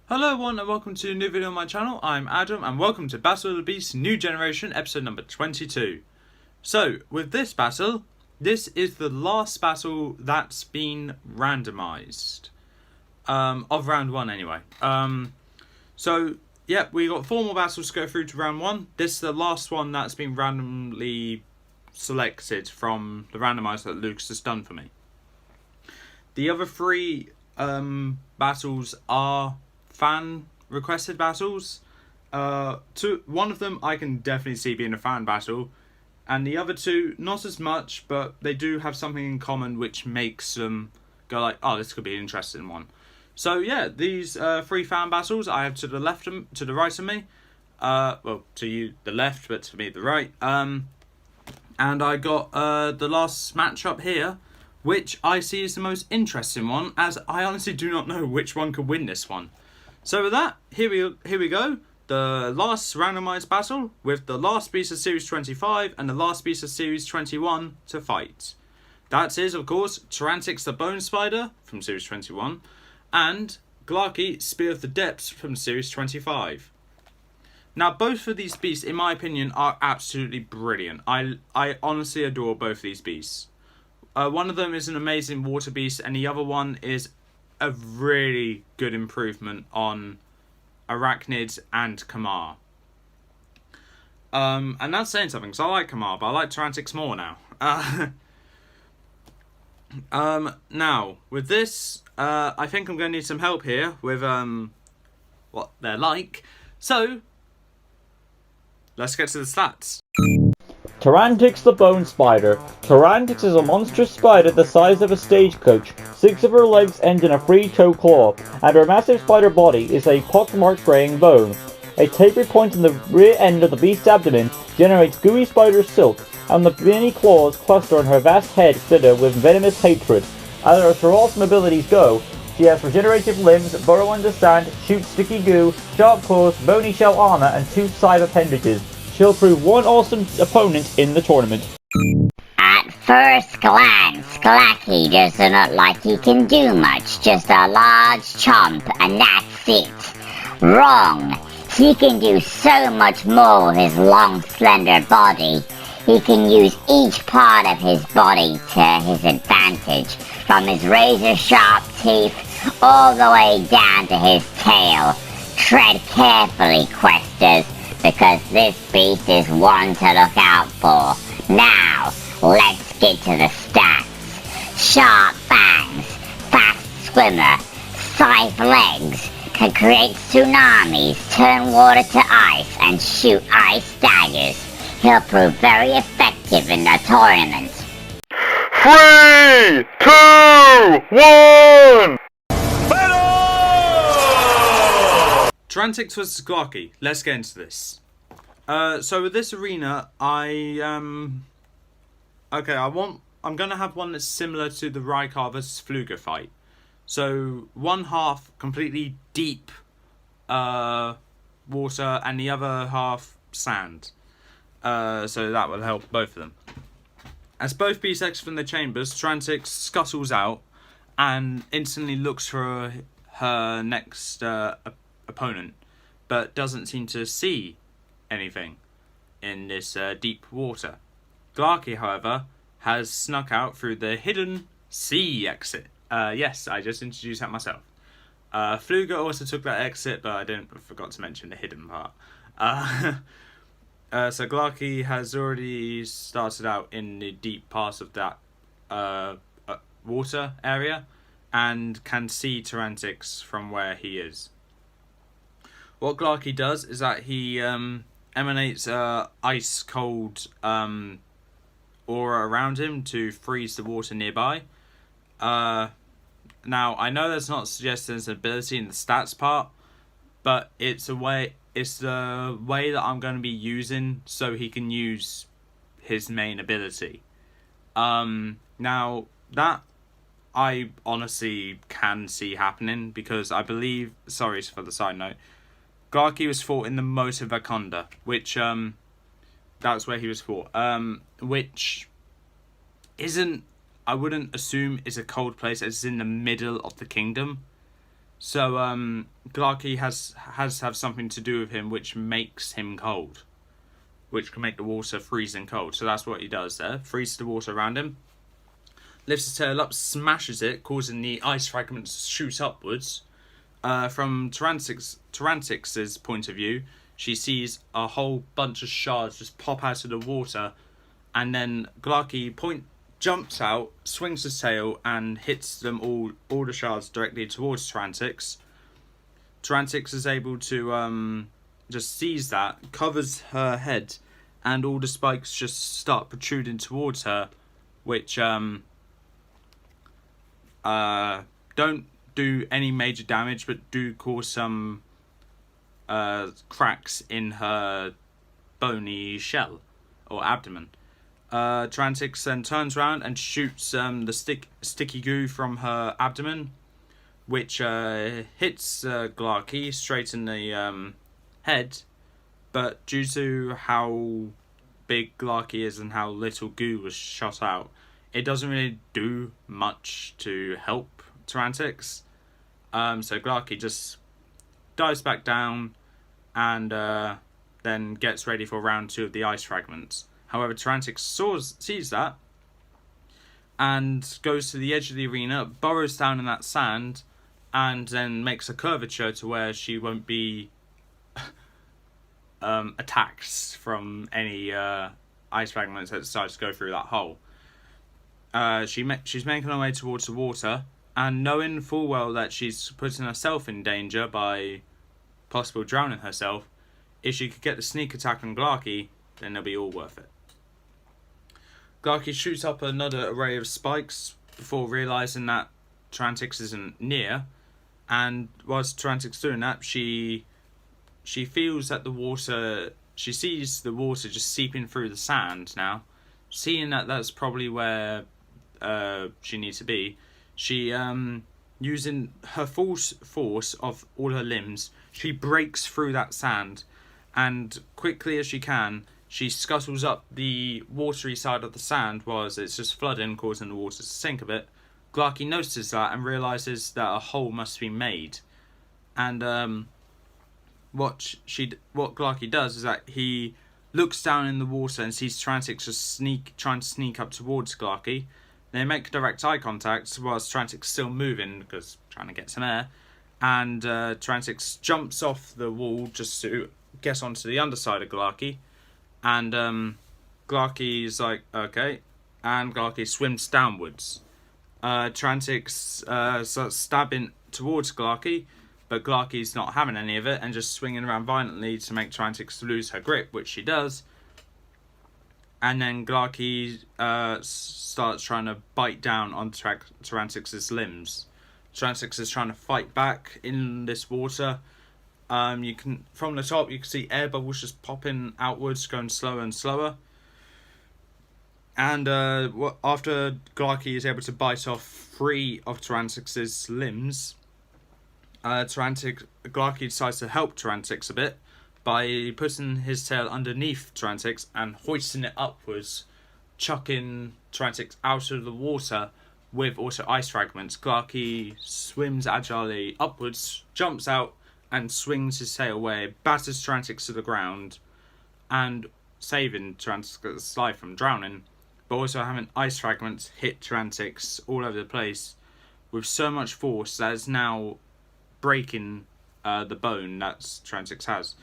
Hello everyone and welcome to a new video on my channel. I'm Adam and welcome to Battle of the Beasts New Generation episode number 22. So with this battle, this is the last battle that's been randomized. Of round 1 anyway. So yeah, we got 4 more battles to go through to round 1. This is the last one that's been randomly selected from the randomizer that Lucas has done for me. The other 3 battles are fan requested battles. One of them I can definitely see being a fan battle, and the other 2 not as much, but they do have something in common which makes them go like, oh, this could be an interesting one. So yeah, these 3 fan battles I have to the left to the right of me. Well, to you the left, but to me the right. And I got the last matchup here, which I see as the most interesting one, as I honestly do not know which one could win this one. So with that, here we go. The last randomized battle with the last beast of Series 25 and the last beast of Series 21 to fight. That is, of course, Tarantix the Bone Spider from Series 21 and Glaki Spear of the Depths from Series 25. Now, both of these beasts, in my opinion, are absolutely brilliant. I honestly adore both of these beasts. One of them is an amazing water beast, and the other one is a really good improvement on Arachnids and Kamar. And that's saying something, because I like Kamar, but I like Tarantix more now. Now, with this, I think I'm going to need some help here with what they're like. So, let's get to the stats. Tarantix the Bone Spider. Tarantix is a monstrous spider the size of a stagecoach. 6 of her legs end in a free-toe claw, and her massive spider body is a pockmarked graying bone. A tapered point in the rear end of the beast's abdomen generates gooey spider silk, and the many claws cluster on her vast head glitter with venomous hatred. As her awesome abilities go, she has regenerative limbs, burrow under sand, shoot sticky goo, sharp claws, bony shell armor, and 2 side appendages. She'll prove one awesome opponent in the tournament. At first glance, Glaki doesn't look like he can do much, just a large chomp, and that's it. Wrong. He can do so much more with his long, slender body. He can use each part of his body to his advantage, from his razor-sharp teeth all the way down to his tail. Tread carefully, questers, because this beast is one to look out for. Now, let's get to the stats. Sharp fangs, fast swimmer, scythe legs, can create tsunamis, turn water to ice, and shoot ice daggers. He'll prove very effective in the tournament. 3, 2, 1! Tarantix vs Glaki. Let's get into this. So with this arena, I'm gonna have one that's similar to the Rykar vs Fluga fight. So one half completely deep water and the other half sand. So that will help both of them. As both beasts exit from the chambers, Tarantix scuttles out and instantly looks for her next opponent, but doesn't seem to see anything in this deep water. Glaki, however, has snuck out through the hidden sea exit. Yes, I just introduced that myself. Fluga also took that exit, but I forgot to mention the hidden part. So Glaki has already started out in the deep parts of that water area and can see Tarantix from where he is. What Glaki does is that he emanates ice cold aura around him to freeze the water nearby. Now, I know that's not suggested as an ability in the stats part, but it's the way that I'm going to be using so he can use his main ability. Now, that I honestly can see happening because I believe, sorry for the side note, Glaki was fought in the moat of Vakonda, which, that's where he was fought, which isn't, I wouldn't assume is a cold place, it's in the middle of the kingdom. So Glaki has to have something to do with him which makes him cold, which can make the water freezing cold. So that's what he does there. Freezes the water around him, lifts his tail up, smashes it, causing the ice fragments to shoot upwards. From Tarantix's point of view, she sees a whole bunch of shards just pop out of the water, and then Glaki jumps out, swings his tail, and hits them all the shards directly towards Tarantix. Tarantix is able to just sees that, covers her head, and all the spikes just start protruding towards her, which don't do any major damage, but do cause some cracks in her bony shell or abdomen. Tarantix then turns around and shoots the sticky goo from her abdomen, which hits Glaki straight in the head, but due to how big Glaki is and how little goo was shot out, it doesn't really do much to help Tarantix. So Glaki just dives back down and then gets ready for round 2 of the ice fragments. However, Tarantix sees that and goes to the edge of the arena, burrows down in that sand, and then makes a curvature to where she won't be attacked from any ice fragments that decide to go through that hole. She's making her way towards the water, and knowing full well that she's putting herself in danger by possibly drowning herself, if she could get the sneak attack on Glaki, then it'll be all worth it. Glaki shoots up another array of spikes before realising that Tarantix isn't near, and whilst Tarantix doing that, she feels that the water, she sees the water just seeping through the sand now. Seeing that that's probably where she needs to be, she, using her full force of all her limbs, she breaks through that sand, and quickly as she can, she scuttles up the watery side of the sand whilst it's just flooding, causing the water to sink a bit. Glaki notices that and realises that a hole must be made. And what Glaki does is that he looks down in the water and sees Tarantix just trying to sneak up towards Glaki. They make direct eye contact whilst Tarantix still moving because trying to get some air. And Tarantix jumps off the wall just to get onto the underside of Glaki. And Glaki's like, okay. And Glaki swims downwards. Tarantix starts stabbing towards Glaki, but Glaki's not having any of it and just swinging around violently to make Tarantix lose her grip, which she does. And then Glaki starts trying to bite down on Tarantix's limbs. Tarantix is trying to fight back in this water. You can, from the top, you can see air bubbles just popping outwards, going slower and slower. And after Glaki is able to bite off 3 of Tarantix's limbs, Glaki decides to help Tarantix a bit by putting his tail underneath Tarantix and hoisting it upwards, chucking Tarantix out of the water with also ice fragments. Glaki swims agilely upwards, jumps out, and swings his tail away, batters Tarantix to the ground, and saving Tarantix's life from drowning, but also having ice fragments hit Tarantix all over the place with so much force that is now breaking the bone that Tarantix has.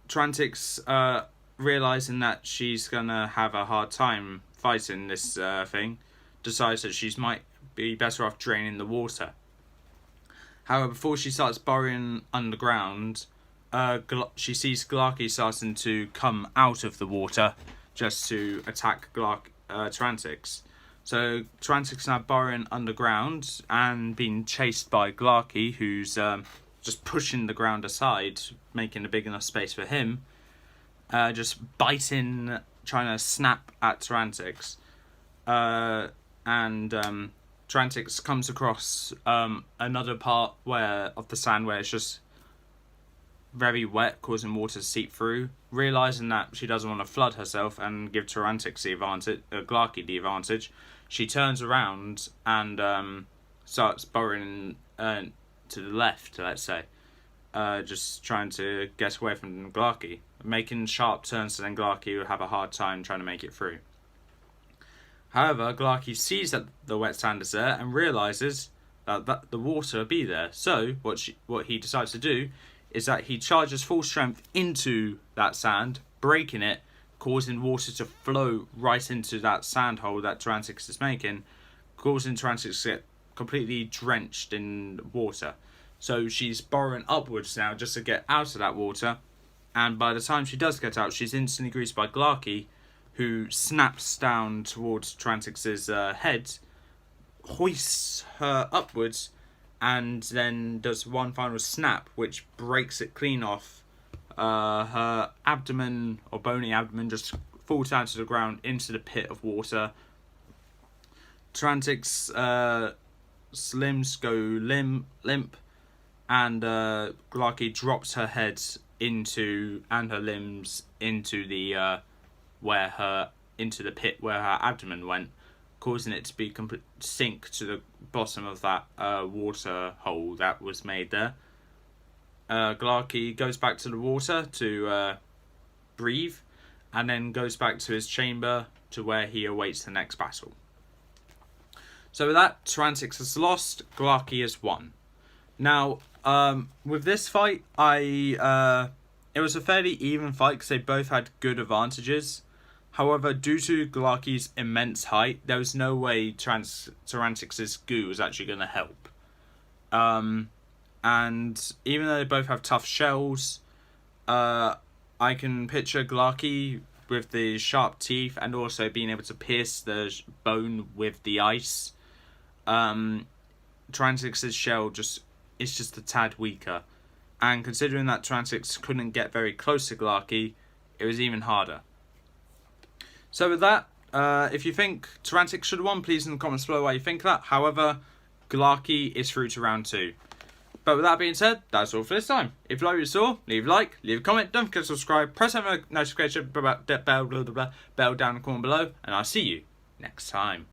Tarantix, realising that she's gonna have a hard time fighting this thing, decides that she might be better off draining the water. However, before she starts burrowing underground, she sees Glaki starting to come out of the water just to attack Tarantix. So Tarantix is now burrowing underground and being chased by Glaki, who's just pushing the ground aside, making a big enough space for him. Just biting, trying to snap at Tarantix. And Tarantix comes across another part of the sand where it's just very wet, causing water to seep through. Realising that she doesn't want to flood herself and give Tarantix the advantage, Glaki the advantage, she turns around and starts burrowing to the left, let's say, just trying to get away from Glaki, making sharp turns, so then Glaki would have a hard time trying to make it through. However, Glaki sees that the wet sand is there and realizes that the water will be there. So what he decides to do is that he charges full strength into that sand, breaking it, causing water to flow right into that sand hole that Tarantix is making, causing Tarantix to get completely drenched in water. So she's burrowing upwards now just to get out of that water, and by the time she does get out, she's instantly greased by Glaki, who snaps down towards Tarantix's head, hoists her upwards, and then does one final snap, which breaks it clean off. Her abdomen, or bony abdomen, just falls down to the ground into the pit of water. Tarantix limbs go limp, and Glaki drops her head and her limbs into the into the pit where her abdomen went, causing it to be sink to the bottom of that water hole that was made there. Glaki goes back to the water to breathe, and then goes back to his chamber to where he awaits the next battle. So with that, Tarantix has lost, Glaki has won. Now, with this fight, it was a fairly even fight because they both had good advantages. However, due to Glaki's immense height, there was no way Tarantix's goo was actually going to help. And even though they both have tough shells, I can picture Glaki with the sharp teeth and also being able to pierce the bone with the ice. Tarantix's shell is just a tad weaker. And considering that Tarantix couldn't get very close to Glaki, it was even harder. So with that, if you think Tarantix should have won, please in the comments below why you think that. However, Glaki is through to round 2. But with that being said, that's all for this time. If you like what you saw, leave a like, leave a comment, don't forget to subscribe, press that notification bell down in the corner below, and I'll see you next time.